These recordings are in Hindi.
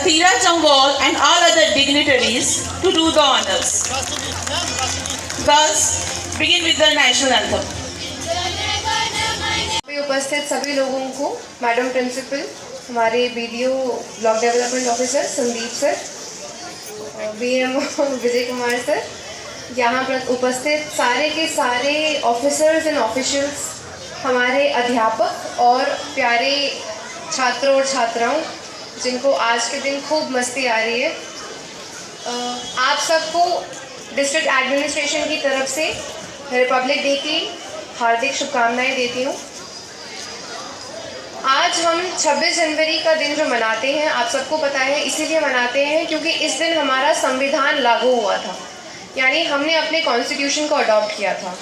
Dheeraj Jambal and all other dignitaries to do the honors. Girls, begin with the national anthem. उपस्थित सभी लोगों को, मैडम प्रिंसिपल, हमारे BDO block development officer Sandeep sir, BMO Vijay Kumar sir, यहाँ पर उपस्थित सारे के सारे ऑफिसर्स एंड ऑफिशियल्स, हमारे अध्यापक और प्यारे छात्रों और छात्राओं जिनको आज के दिन खूब मस्ती आ रही है, आप सबको डिस्ट्रिक्ट एडमिनिस्ट्रेशन की तरफ से रिपब्लिक डे की हार्दिक शुभकामनाएं देती हूँ। आज हम 26 जनवरी का दिन जो मनाते हैं, आप सबको पता है इसीलिए मनाते हैं क्योंकि इस दिन हमारा संविधान लागू हुआ था, यानी हमने अपने कॉन्स्टिट्यूशन को अडॉप्ट किया था।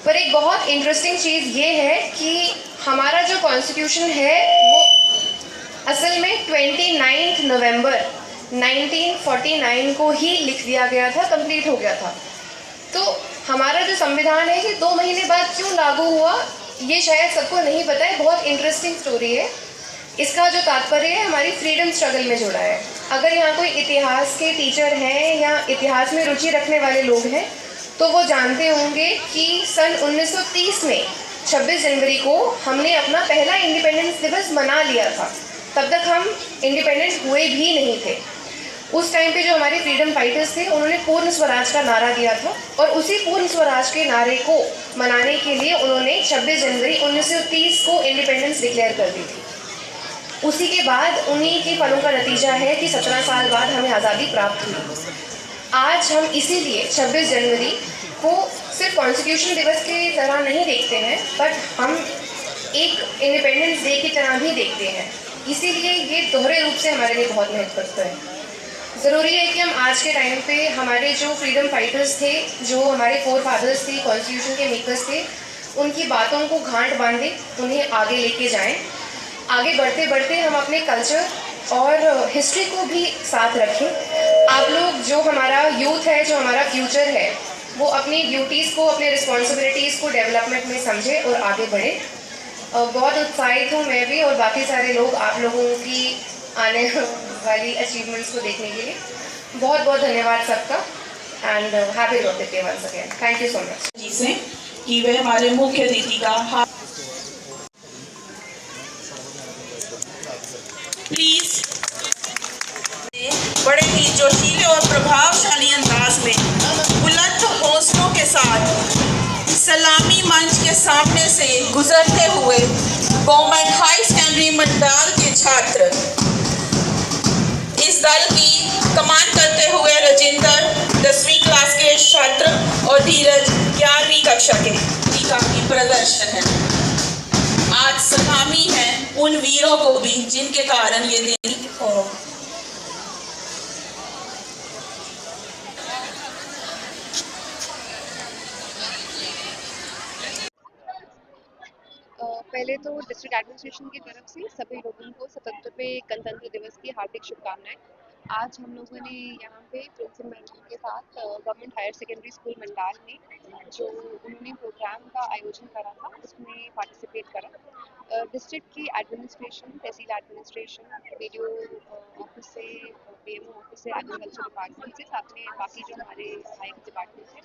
पर एक बहुत इंटरेस्टिंग चीज़ ये है कि हमारा जो कॉन्स्टिट्यूशन है वो असल में 29 नवंबर 1949 को ही लिख दिया गया था, कंप्लीट हो गया था। तो हमारा जो संविधान है ये 2 महीने बाद क्यों लागू हुआ, ये शायद सबको नहीं पता है। बहुत इंटरेस्टिंग स्टोरी है। इसका जो तात्पर्य है हमारी फ्रीडम स्ट्रगल में जुड़ा है। अगर यहाँ कोई इतिहास के टीचर हैं या इतिहास में रुचि रखने वाले लोग हैं तो वो जानते होंगे कि सन 1930 में 26 जनवरी को हमने अपना पहला इंडिपेंडेंस दिवस मना लिया था। तब तक हम इंडिपेंडेंट हुए भी नहीं थे। उस टाइम पे जो हमारे फ्रीडम फाइटर्स थे उन्होंने पूर्ण स्वराज का नारा दिया था और उसी पूर्ण स्वराज के नारे को मनाने के लिए उन्होंने 26 जनवरी 1930 को इंडिपेंडेंस डिक्लेयर कर दी थी। उसी के बाद उन्हीं के फलों का नतीजा है कि 17 साल बाद हमें आज़ादी प्राप्त हुई। आज हम इसीलिए 26 जनवरी को सिर्फ कॉन्स्टिट्यूशन दिवस की तरह नहीं देखते हैं, बट हम एक इंडिपेंडेंस डे की तरह भी देखते हैं। इसीलिए ये दोहरे रूप से हमारे लिए बहुत महत्व रखता है। ज़रूरी है कि हम आज के टाइम पे हमारे जो फ्रीडम फाइटर्स थे, जो हमारे फोर फादर्स थे, कॉन्स्टिट्यूशन के मेकर्स थे, उनकी बातों को गांठ बांधे उन्हें आगे लेके जाएं। आगे बढ़ते बढ़ते हम अपने कल्चर और हिस्ट्री को भी साथ रखें। आप लोग जो हमारा यूथ है, जो हमारा फ्यूचर है, वो अपनी ड्यूटीज़ को, अपने रिस्पॉन्सिबिलिटीज़ को डेवलपमेंट में समझे और आगे बढ़े। बहुत उत्साहित हूँ मैं भी और बाकी सारे लोग आप लोगों की आने वाली अचीवमेंट्स को देखने के लिए। बहुत बहुत धन्यवाद सबका and happy Republic Day once again. Thank you so much. जी से कि वे हमारे मुख्य अतिथि का प्लीज बड़े ही जोशीले और प्रभावशाली अंदाज में बुलंद हौसलों के साथ सलामी मंच के सामने से गुजरते हुए गवर्नमेंट हाई सेकेंडरी मंडाल के छात्र, इस दल की कमान करते हुए राजेंद्र 10वीं क्लास के छात्र और धीरज 11वीं कक्षा के काफी प्रदर्शन है। आज सलामी है उन वीरों को भी जिनके कारण ये दिन हो। पहले तो डिस्ट्रिक्ट एडमिनिस्ट्रेशन की तरफ से सभी लोगों को गणतंत्र दिवस की हार्दिक शुभकामनाएं। आज हम लोगों ने यहाँ पे प्रिंसिपल मैडम के साथ government higher secondary school Mandal में जो उन्होंने प्रोग्राम का आयोजन करा था उसमें पार्टिसिपेट करा। डिस्ट्रिक्ट की एडमिनिस्ट्रेशन, तहसील एडमिनिस्ट्रेशन, बीडीओ ऑफिस से, बीएमओ ऑफिस से, एग्रीकल्चर डिपार्टमेंट से, साथ में बाकी जो हमारे सहायक डिपार्टमेंट है,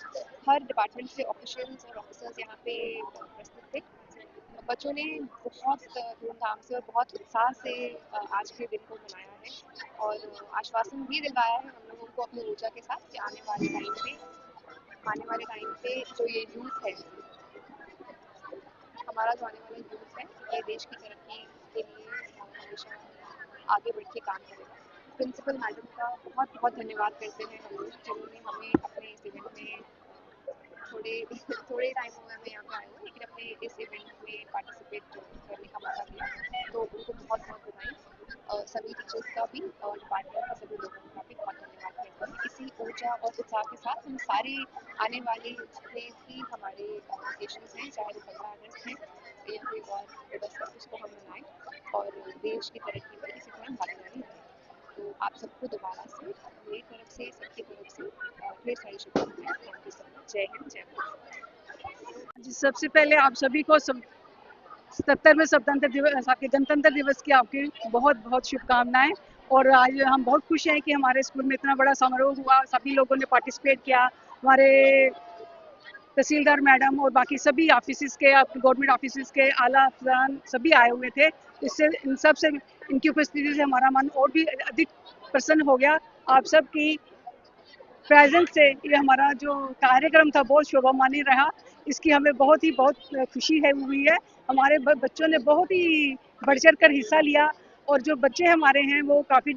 हर डिपार्टमेंट से ऑफिशियल्स और ऑफिसर्स यहाँ पे उपस्थित थे। बच्चों ने बहुत धूमधाम से और बहुत उत्साह से आज के दिन को मनाया है और आश्वासन भी दिलवाया है हम लोगों को अपनी ऊर्जा के साथ कि आने वाले टाइम पे जो ये यूथ है, हमारा जो आने वाला यूथ है, ये देश की तरक्की के लिए हमेशा आगे बढ़ के काम करेगा। प्रिंसिपल मैडम का बहुत बहुत धन्यवाद करते हैं हम लोग, जिन्होंने हमें अपने इस इवेंट में थोड़े टाइम हुए हमें यहाँ पे आए हुए, लेकिन अपने इस इवेंट में पार्टिसिपेट करने का मौका दिया, तो उनको बहुत बहुत बधाई। सभी टीचर्स का भी और डिपार्टमेंट के सभी लोगों का भी बहुत धन्यवाद करते हैं। इसी ऊर्जा और उत्साह के साथ हम सारे आने वाले जितने भी हमारे ओकेशंस हैं, चाहे वो 15 अगस्त है या कोई और दिवस है, उसको हम मनाएं और देश की तरक्की में इसी तरह भागीदारी लें। तो आप सबको दोबारा से मेरी तरफ से, सबकी तरफ से ढेर सारी शुभकामनाएं। Thank you so much. जय हिंद, जय भारत। सबसे पहले आप सभी को 77वें स्वतंत्र दिवस, आपके गणतंत्र दिवस की आपकी बहुत बहुत शुभकामनाएं। और आज हम बहुत खुश हैं कि हमारे स्कूल में इतना बड़ा समारोह हुआ, सभी लोगों ने पार्टिसिपेट किया। हमारे तहसीलदार मैडम और बाकी सभी ऑफिस के, गवर्नमेंट ऑफिस के आला अफसरान सभी आए हुए थे। इससे इन सब से, इनकी उपस्थिति से हमारा मन और भी अधिक प्रसन्न हो गया। आप सब की प्रेजेंस से ये हमारा जो कार्यक्रम था बहुत शोभामानी रहा। इसकी हमें बहुत खुशी है हुई है। हमारे बच्चों ने बहुत ही बढ़ चढ़ कर हिस्सा लिया और जो बच्चे हमारे हैं वो काफ़ी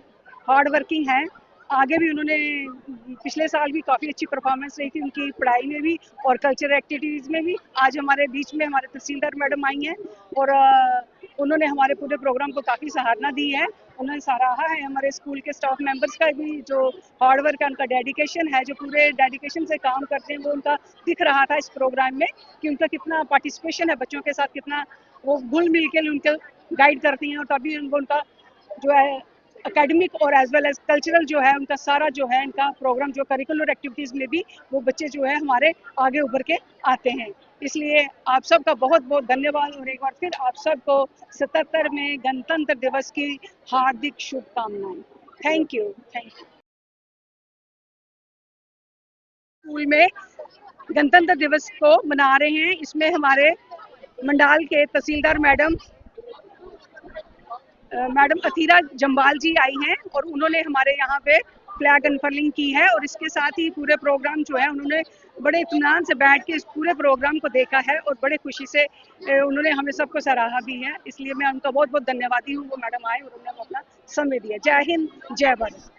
हार्ड वर्किंग हैं। आगे भी उन्होंने पिछले साल भी काफ़ी अच्छी परफॉर्मेंस रही थी उनकी पढ़ाई में भी और कल्चरल एक्टिविटीज़ में भी। आज हमारे बीच में हमारे तहसीलदार मैडम आई हैं और उन्होंने हमारे पूरे प्रोग्राम को काफ़ी सराहना दी है। उन्होंने सराहा है हमारे स्कूल के स्टाफ मेंबर्स का भी जो हार्ड वर्क है, उनका डेडिकेशन है, जो पूरे डेडिकेशन से काम करते हैं, वो उनका दिख रहा था इस प्रोग्राम में कि उनका कितना पार्टिसिपेशन है बच्चों के साथ, कितना वो घुल मिल के उनके गाइड करती हैं और तभी उनका जो है एकेडमिक और एज वेल एज कल्चरल जो है उनका सारा जो है इनका प्रोग्राम जो करिकुलर एक्टिविटीज़ में भी वो बच्चे जो है हमारे आगे उभर के आते हैं। इसलिए आप सबका बहुत बहुत धन्यवाद और एक बार फिर आप सबको 77वें गणतंत्र दिवस की हार्दिक शुभकामनाएं। Thank you. स्कूल में गणतंत्र दिवस को मना रहे हैं। इसमें हमारे मंडाल के तहसीलदार मैडम अथीरा जम्बाल जी आई हैं और उन्होंने हमारे यहाँ पे फ्लैग अनफर्लिंग की है और इसके साथ ही पूरे प्रोग्राम जो है उन्होंने बड़े इत्मीनान से बैठ के इस पूरे प्रोग्राम को देखा है और बड़े खुशी से उन्होंने हमें सबको सराहा भी है। इसलिए मैं उनका बहुत बहुत धन्यवादी हूँ। वो मैडम आए और उन्होंने अपना समय दिया। जय हिंद, जय भारत।